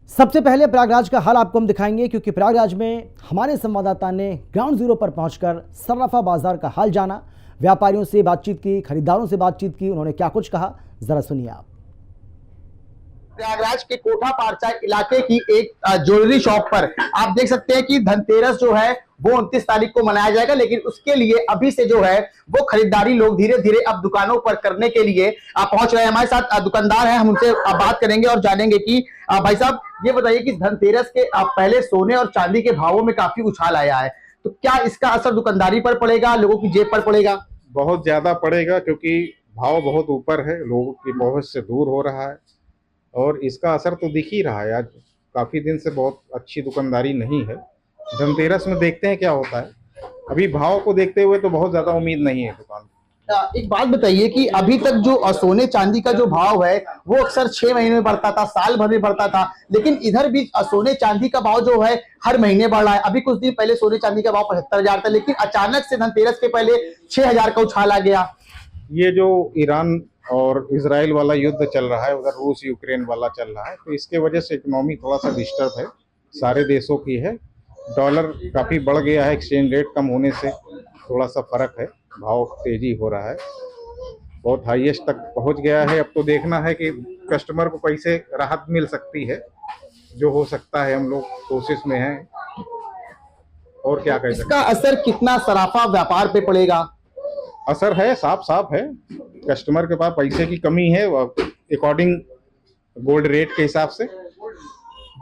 सबसे पहले प्रयागराज का हाल आपको हम दिखाएंगे, क्योंकि प्रयागराज में हमारे संवाददाता ने ग्राउंड जीरो पर पहुंचकर सर्राफा बाजार का हाल जाना, व्यापारियों से बातचीत की, खरीदारों से बातचीत की। उन्होंने क्या कुछ कहा, जरा सुनिए आप। प्रयागराज के कोठा पारचा इलाके की एक ज्वेलरी शॉप पर आप देख सकते हैं कि धनतेरस जो है वो 29 तारीख को मनाया जाएगा, लेकिन उसके लिए अभी से जो है वो खरीदारी लोग धीरे धीरे अब दुकानों पर करने के लिए पहुंच रहे हैं। हमारे साथ दुकानदार हैं, हम उनसे बात करेंगे और जानेंगे कि भाई साहब ये बताइए कि धनतेरस के पहले सोने और चांदी के भावों में काफी उछाल आया है, तो क्या इसका असर दुकानदारी पर पड़ेगा, लोगों की जेब पर पड़ेगा? बहुत ज्यादा पड़ेगा, क्योंकि भाव बहुत ऊपर है, लोगों की पहुंच से दूर हो रहा है और इसका असर तो दिख ही रहा है। आज काफी दिन से बहुत अच्छी दुकानदारी नहीं है। धनतेरस में देखते हैं क्या होता है। अभी भाव को देखते हुए तो बहुत ज्यादा उम्मीद नहीं है दुकान। एक बात बताइए कि अभी तक जो सोने चांदी का जो भाव है वो अक्सर 6 महीने में बढ़ता था, साल भर में बढ़ता था, लेकिन इधर भी सोने चांदी का भाव जो है हर महीने बढ़ रहा है। अभी कुछ दिन पहले सोने चांदी का भाव 75,000 था, लेकिन अचानक से धनतेरस के पहले 6,000 का उछाल आ गया। ये जो ईरान और इजराइल वाला युद्ध चल रहा है, उधर रूस यूक्रेन वाला चल रहा है, तो इसके वजह से इकोनॉमी थोड़ा सा डिस्टर्ब है, सारे देशों की है। डॉलर काफ़ी बढ़ गया है, एक्सचेंज रेट कम होने से थोड़ा सा फर्क है, भाव तेजी हो रहा है, बहुत हाईएस्ट तक पहुंच गया है। अब तो देखना है कि कस्टमर को कैसे राहत मिल सकती है, जो हो सकता है हम लोग कोशिश में हैं। और क्या कह सकते हैं, इसका असर कितना सराफा व्यापार पे पड़ेगा? असर है, साफ है। कस्टमर के पास पैसे की कमी है, अकॉर्डिंग गोल्ड रेट के हिसाब से।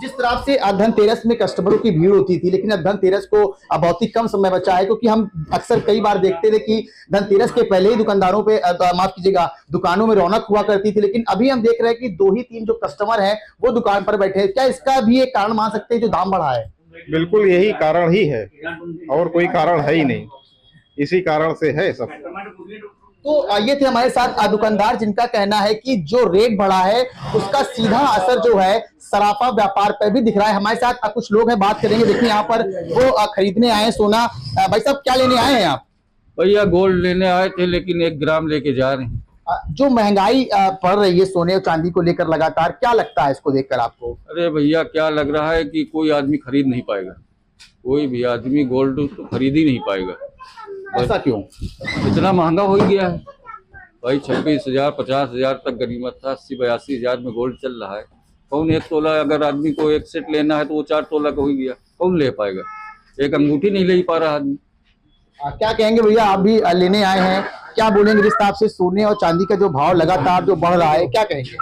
जिस तरह से धनतेरस में कस्टमरों की भीड़ होती थी, लेकिन अब धनतेरस को बहुत ही कम समय बचा है, क्योंकि हम अक्सर कई बार देखते थे कि धनतेरस के पहले ही दुकानदारों पे माफ कीजिएगा दुकानों में रौनक हुआ करती थी, लेकिन अभी हम देख रहे हैं कि 2 ही 3 जो कस्टमर हैं वो दुकान पर बैठे हैं। क्या इसका भी एक कारण मान सकते हैं जो दाम बढ़ा है? बिल्कुल यही कारण ही है, और कोई कारण है ही नहीं, इसी कारण से है सब। तो ये थे हमारे साथ दुकानदार, जिनका कहना है कि जो रेट बढ़ा है उसका सीधा असर जो है सराफा व्यापार पर भी दिख रहा है। हमारे साथ कुछ लोग हैं, बात करेंगे। देखिए यहाँ पर वो खरीदने आए हैं सोना। भाई साहब क्या लेने आए हैं आप? भैया गोल्ड लेने आए थे, लेकिन 1 ग्राम लेके जा रहे हैं। जो महंगाई पड़ रही है सोने और चांदी को लेकर लगातार, क्या लगता है इसको देखकर आपको? अरे भैया क्या लग रहा है कि कोई आदमी खरीद नहीं पाएगा, कोई भी आदमी गोल्ड तो खरीद ही नहीं पाएगा। ऐसा क्यों? इतना महंगा हो गया है भाई, 26,000 50,000 तक गनीमत था, 80-82 हजार में गोल्ड चल रहा है। कौन 1 तोला, अगर आदमी को 1 सेट लेना है तो वो 4 तोला का हो गया, कौन ले पाएगा? एक अंगूठी नहीं ले पा रहा आदमी। क्या कहेंगे भैया, आप भी लेने आए हैं, क्या बोलेंगे जिस हिसाब से सोने और चांदी का जो भाव लगातार जो बढ़ रहा है, क्या कहेंगे?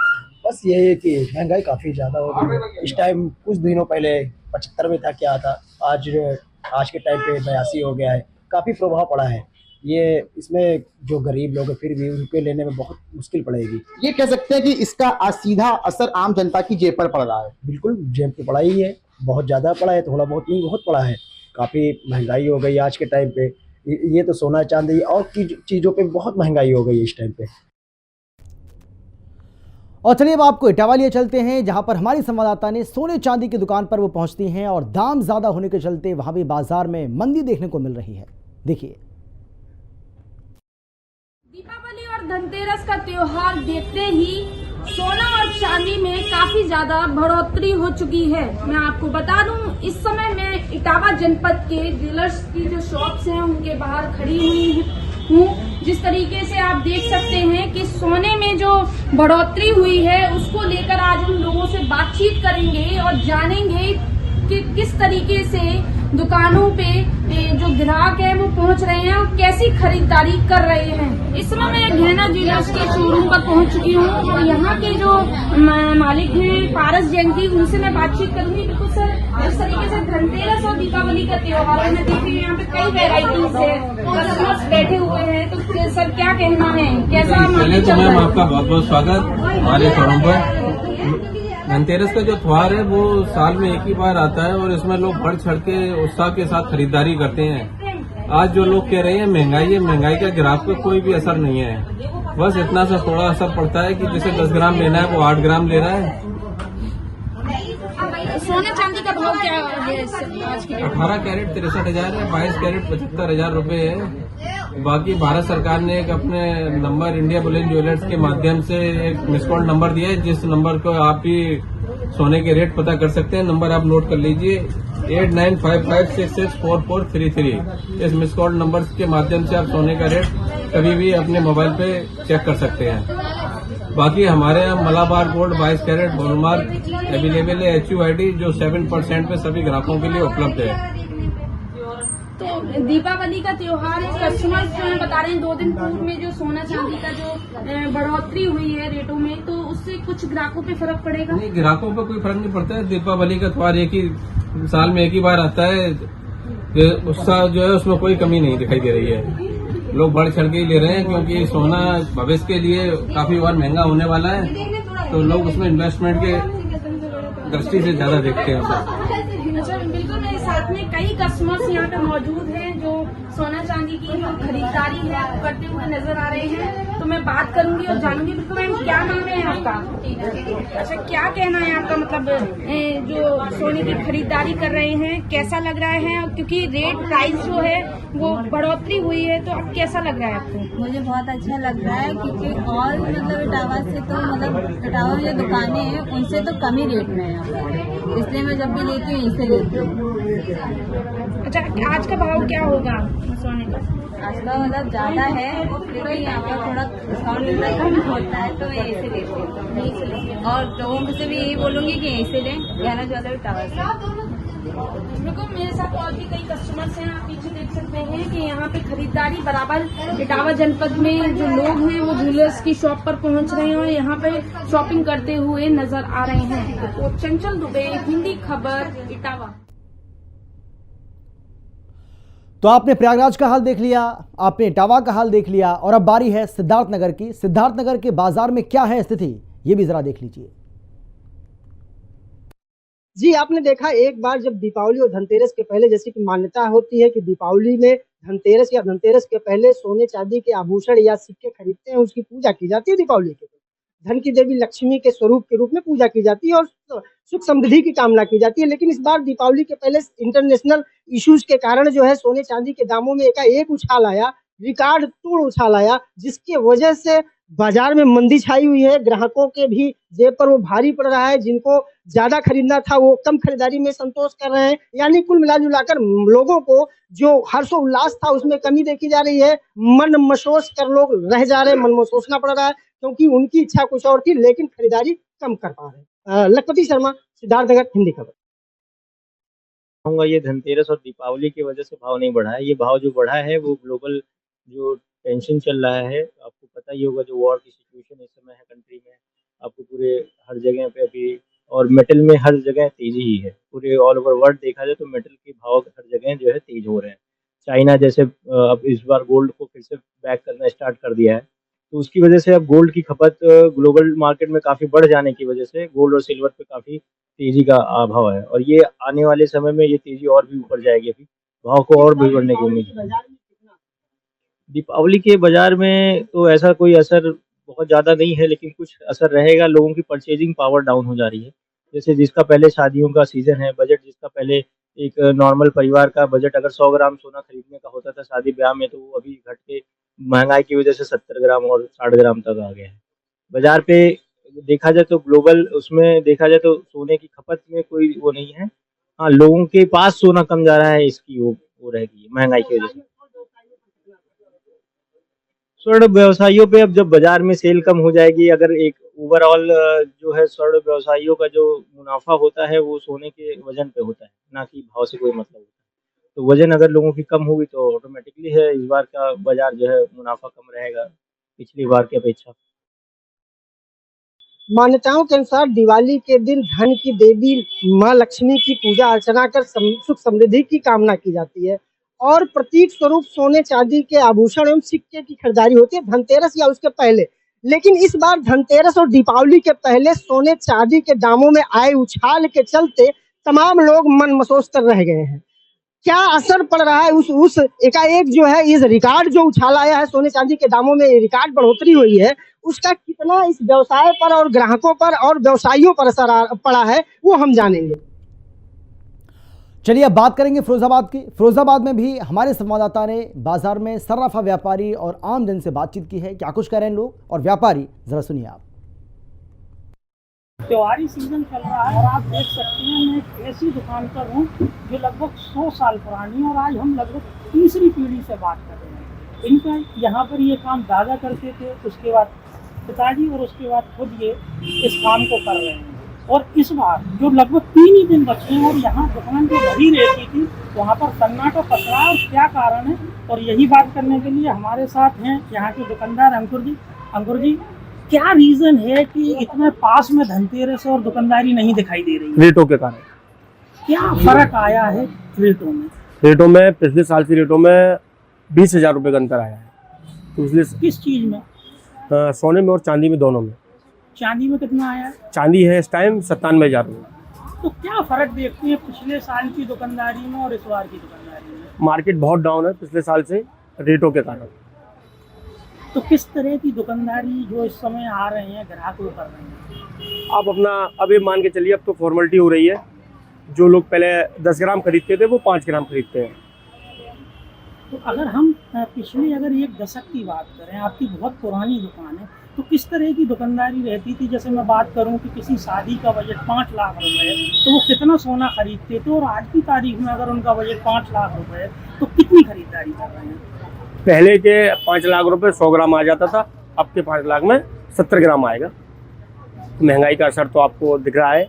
बस ये है कि महंगाई काफ़ी ज़्यादा हो गई है। इस टाइम कुछ दिनों पहले 75 में था, क्या था, आज के टाइम पे 82 हो गया है। काफ़ी प्रभाव पड़ा है ये, इसमें जो गरीब लोग हैं फिर भी उनके लेने में बहुत मुश्किल पड़ेगी। ये कह सकते हैं कि इसका सीधा असर आम जनता की जेब पर पड़ रहा है। बिल्कुल जेब पे पड़ा ही है, बहुत ज़्यादा पड़ा है, थोड़ा बहुत नहीं बहुत पड़ा है। काफ़ी महंगाई हो गई आज के टाइम पे। ये तो सोना चांदी और चीज़ों पे बहुत महंगाई हो गई है इस टाइम पे। और चलिए अब आपको इटावा लिए चलते हैं, जहां पर हमारी संवाददाता ने सोने चांदी की दुकान पर वो पहुंचती हैं और दाम ज्यादा होने के चलते वहां भी बाजार में मंदी देखने को मिल रही है। देखिए। दीपावली और धनतेरस का त्योहार देखते ही सोना और चांदी में काफी ज्यादा बढ़ोतरी हो चुकी है। मैं आपको बता दूं, इस समय मैं इटावा जनपद के डीलर्स की जो शॉप्स हैं उनके बाहर खड़ी हुई हूँ। जिस तरीके से आप देख सकते हैं कि सोने में जो बढ़ोतरी हुई है उसको लेकर आज हम लोगों से बातचीत करेंगे और जानेंगे कि किस तरीके से दुकानों पे जो ग्राहक है वो पहुंच रहे हैं और कैसी खरीदारी कर रहे हैं। इस समय मैं गहना ज्वेलर्स के शोरूम पर पहुंच चुकी हूँ और यहाँ के जो मालिक हैं पारस जैन जी, उनसे मैं बातचीत करूंगी। बिल्कुल सर, जिस तरीके से धनतेरस और दीपावली का त्योहार है, मैं देख रही हूँ यहाँ पे कई वेराइटीज है, कस्टमर्स बैठे हुए हैं, तो सर क्या कहना है, कैसा? पहले तो मैम आपका बहुत बहुत स्वागत हमारे शोरूम पर। धनतेरस का जो त्योहार है वो साल में एक ही बार आता है और इसमें लोग बढ़ चढ़ के उत्साह के साथ खरीदारी करते हैं। आज जो लोग कह रहे हैं महंगाई है, महंगाई का ग्राहक पर कोई भी असर नहीं है। बस इतना सा थोड़ा असर पड़ता है कि जैसे 10 ग्राम लेना है वो 8 ग्राम ले रहा है। सोने चांदी का भाव क्या है आज के? 18 कैरेट 63,000 है, 22 कैरेट 75,000 रुपए है। बाकी भारत सरकार ने एक अपने नंबर इंडिया बुलियन ज्वेलर्स के माध्यम से एक मिस कॉल नंबर दिया है, जिस नंबर को आप भी सोने के रेट पता कर सकते हैं। नंबर आप नोट कर लीजिए 8955664433। इस मिस कॉल नंबर के माध्यम से आप सोने का रेट कभी भी अपने मोबाइल पे चेक कर सकते हैं। बाकी हमारे यहाँ Malabar Gold 22 carat hallmark available है, HUID जो 7% पे सभी ग्राहकों के लिए उपलब्ध है। तो दीपावली का त्योहार है, कस्टमर्स जो है बता रहे हैं 2 दिन पूर्व में जो सोना चांदी का जो बढ़ोतरी हुई है रेटों में, तो उससे कुछ ग्राहकों पे फर्क पड़ेगा? नहीं, ग्राहकों पे कोई फर्क नहीं पड़ता है। दीपावली का त्योहार एक ही साल में एक ही बार आता है, उत्साह जो है उसमें कोई कमी नहीं दिखाई दे रही है। लोग बढ़ चढ़ के ही ले रहे हैं क्योंकि सोना भविष्य के लिए काफी और महंगा होने वाला है, तो लोग उसमें इन्वेस्टमेंट के दृष्टि से ज्यादा देखते हैं उसे। अच्छा, बिल्कुल मेरे साथ में कई कस्टमर्स यहाँ पे मौजूद हैं जो सोना चांदी की जो खरीदारी है वो करते हुए नजर आ रहे हैं, तो मैं बात करूंगी और जानूंगी। बिल्कुल मैम, क्या नाम है आपका? अच्छा, क्या कहना है आपका, मतलब जो सोने की खरीदारी कर रहे हैं कैसा लग रहा है? क्योंकि रेट प्राइस जो है वो बढ़ोतरी हुई है, तो अब कैसा लग रहा है आपको? मुझे बहुत अच्छा लग रहा है क्योंकि और मतलब इटावा से तो मतलब इटावा में जो दुकानें हैं उनसे तो कम ही रेट में है, इसलिए मैं जब भी लेती हूँ इसे लेती हूँ। अच्छा, आज का भाव क्या होगा सोने का? आज का मतलब ज्यादा है क्योंकि यहाँ पर थोड़ा डिस्काउंट मिलता है, कम होता है, तो मैं ऐसे लेती हूँ। और लोगों से भी यही बोलूंगी कि ऐसे लें, गहना ज्वेलरी टावर से। बिल्कुल मेरे साथ और भी कई कस्टमर्स हैं, आप पीछे देख सकते हैं कि यहाँ पे खरीदारी बराबर इटावा जनपद में जो लोग हैं वो ज्वेलर्स की शॉप पर पहुँच रहे हैं और यहाँ पे शॉपिंग करते हुए नजर आ रहे हैं। तो चंचल दुबे, हिंदी खबर, इटावा। तो आपने प्रयागराज का हाल देख लिया, आपने इटावा का हाल देख लिया, और अब बारी है सिद्धार्थनगर की। सिद्धार्थनगर के बाजार में क्या है स्थिति, ये भी जरा देख लीजिए। जी, आपने देखा एक बार जब दीपावली और धनतेरस के पहले, जैसे कि मान्यता होती है कि दीपावली में धनतेरस या धनतेरस के पहले सोने चांदी के आभूषण या सिक्के खरीदते हैं, उसकी पूजा की जाती है। दीपावली के धन की देवी लक्ष्मी के स्वरूप के रूप में पूजा की जाती है और सुख समृद्धि की कामना की जाती है। लेकिन इस बार दीपावली के पहले इंटरनेशनल इश्यूज के कारण जो है सोने चांदी के दामों में एकाएक उछाल आया, रिकॉर्ड तोड़ उछाल आया, जिसके वजह से बाजार में मंदी छाई हुई है। ग्राहकों के भी जेब पर वो भारी पड़ रहा है, जिनको ज्यादा खरीदना था वो कम खरीदारी में संतोष कर रहे हैं। यानी कुल मिलाजुलाकर लोगों को जो हर्षोल्लास था उसमें कमी देखी जा रही है। मन मसोस कर लोग रह जा रहे हैं, मन मसोसना पड़ रहा है क्योंकि उनकी इच्छा कुछ और थी लेकिन खरीदारी कम कर पा रहे हैं। लखपति शर्मा, सिद्धार्थनगर, हिंदी खबर। कहूँगा ये धनतेरस और दीपावली की वजह से भाव नहीं बढ़ा है। ये भाव जो बढ़ा है वो ग्लोबल जो टेंशन चल रहा है, आपको पता ही होगा, जो वॉर की सिचुएशन इस समय है कंट्री में, आपको पूरे हर जगह पे अभी, और मेटल में हर जगह तेजी ही है। पूरे ऑल ओवर वर्ल्ड देखा जाए तो मेटल के भाव हर जगह जो है तेज हो रहे हैं। चाइना जैसे अब इस बार गोल्ड को फिर से बैक करना स्टार्ट कर दिया है, तो उसकी वजह से अब गोल्ड की खपत ग्लोबल मार्केट में काफ़ी बढ़ जाने की वजह से गोल्ड और सिल्वर पे काफ़ी तेजी का अभाव है, और ये आने वाले समय में ये तेजी और भी ऊपर जाएगी, अभी भाव को और भी बढ़ने की उम्मीद है। दीपावली के बाजार में तो ऐसा कोई असर बहुत ज़्यादा नहीं है, लेकिन कुछ असर रहेगा। लोगों की परचेजिंग पावर डाउन हो जा रही है। जैसे जिसका पहले शादियों का सीजन है, बजट जिसका पहले एक नॉर्मल परिवार का बजट अगर 100 ग्राम सोना खरीदने का होता था शादी ब्याह में, तो वो अभी घट के महंगाई की वजह से 70 ग्राम और 60 ग्राम तक आ गया है। बाजार पे देखा जाए तो ग्लोबल उसमें देखा जाए तो सोने की खपत में कोई वो नहीं है। हाँ, लोगों के पास सोना कम जा रहा है, इसकी वो रहेगी महंगाई की वजह से। स्वर्ण व्यवसायियों पे अब जब बाजार में सेल कम हो जाएगी, अगर एक ओवरऑल जो है स्वर्ण व्यवसायियों का जो मुनाफा होता है वो सोने के वजन पे होता है, ना कि भाव से कोई मतलब होता है। तो वजन अगर लोगों की कम होगी तो ऑटोमेटिकली है इस बार का बाजार जो है मुनाफा कम रहेगा पिछली बार की अपेक्षा। मान्यताओं के अनुसार दिवाली के दिन धन की देवी माँ लक्ष्मी की पूजा अर्चना कर सुख समृद्धि की कामना की जाती है और प्रतीक स्वरूप सोने चांदी के आभूषण एवं सिक्के की खरीदारी होती है धनतेरस या उसके पहले। लेकिन इस बार धनतेरस और दीपावली के पहले सोने चांदी के दामों में आए उछाल के चलते तमाम लोग मन मसोस कर रह गए हैं। क्या असर पड़ रहा है उस एकाएक जो है इस रिकॉर्ड जो उछाल आया है, सोने चांदी के दामों में रिकॉर्ड बढ़ोतरी हुई है, उसका कितना इस व्यवसाय पर और ग्राहकों पर और व्यवसायियों पर असर पड़ा है वो हम जानेंगे। चलिए अब बात करेंगे फिरोजाबाद की। फिरोजाबाद में भी हमारे संवाददाता ने बाजार में सर्राफा व्यापारी और आम जन से बातचीत की है। क्या कुछ कह रहे हैं लोग और व्यापारी, जरा सुनिए आप। त्योहारी सीजन चल रहा है और आप देख सकते हैं मैं एक ऐसी दुकान पर हूँ जो लगभग 100 साल पुरानी है और आज हम लगभग तीसरी पीढ़ी से बात कर रहे हैं। इनका यहाँ पर ये काम दादा करते थे, उसके बाद पिताजी और उसके बाद खुद ये इस काम को कर रहे हैं। और इस बार जो लगभग 3 ही दिन बचे हैं और यहाँ दुकान जो भरी रहती थी वहाँ पर सन्नाटा पसरा और क्या कारण है, और यही बात करने के लिए हमारे साथ हैं यहाँ के दुकानदार अंकुर जी। अंकुर जी, क्या रीजन है कि इतने पास में धनतेरस और दुकानदारी नहीं दिखाई दे रही है? रेटों के कारण। क्या फर्क आया है रेटों में? रेटों में पिछले साल की रेटों में 20,000 रुपये का अंतर आया है। तो इसलिए किस चीज में? सोने में और चांदी में, दोनों में। चांदी में कितना आया है? चांदी है इस टाइम 97,000 रुपये। तो क्या फर्क देखते हैं पिछले साल की दुकानदारी में और इस बार की दुकानदारी में? मार्केट बहुत डाउन है पिछले साल से रेटों के कारण। तो किस तरह की दुकानदारी जो इस समय आ रहे हैं ग्राहक वो कर रहे हैं? आप अपना अब ये मान के चलिए, अब तो फॉर्मेलिटी हो रही है। जो लोग पहले 10 ग्राम खरीदते थे वो 5 ग्राम खरीदते हैं। तो अगर हम पिछले अगर 1 दशक की बात करें, आपकी बहुत पुरानी दुकान है, तो किस तरह की दुकानदारी रहती थी? जैसे मैं बात करूं कि किसी शादी का बजट 5 लाख रुपए है तो वो कितना सोना खरीदते थे, और आज की तारीख में अगर उनका बजट 5 लाख रुपए है तो कितनी खरीदारी कर रहे हैं? पहले के 5 लाख रुपए 100 ग्राम आ जाता था, अब के 5 लाख में 70 ग्राम आएगा। महंगाई का असर तो आपको दिख रहा है।